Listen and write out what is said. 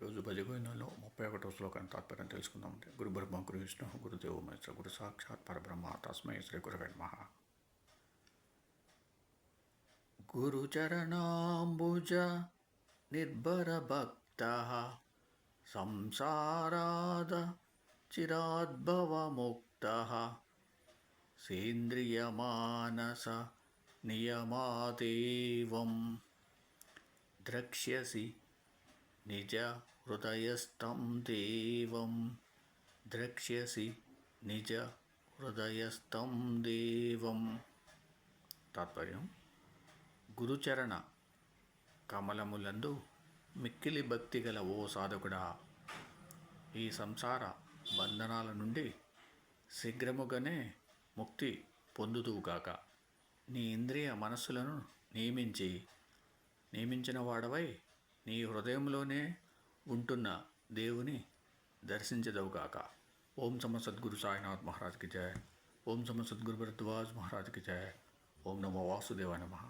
ఈరోజు భజగోవిందంలో 31వ శ్లోకాన్ని తాత్పర్యం తెలుసుకుందామంటే గురు బ్రహ్మ గురు విష్ణు గురుదేవ మహేశ్వర గురు సాక్షాత్ పరబ్రహ్మ తస్మై శ్రీ గురవే నమః. గురుచరణాంబుజ నిర్భర భక్త సంసారాద చిరాద్భవముక్త సేంద్రియమానస నియమాదేవం ద్రక్ష్యసి నిజ హృదయస్థం దేవం ద్రక్ష్యసి నిజ హృదయస్థం దేవం. తాత్పర్యం: గురుచరణ కమలములందు మిక్కిలి భక్తి గల ఓ సాధకుడా, ఈ సంసార బంధనాల నుండి శీఘ్రముగానే ముక్తి పొందుదువుగాక. నీ ఇంద్రియ మనస్సులను నియమించిన వాడవై నీ హృదయంలోనే ఉంటున్న దేవుని దర్శించదవుగాక. ఓం సమ సద్గురు సాయినాథ్ మహారాజ్కి జయ. ఓం సమ సద్గురు భరద్వాజ్ మహారాజ్కి జయ. ఓం నమో వాసుదేవాయ నమః.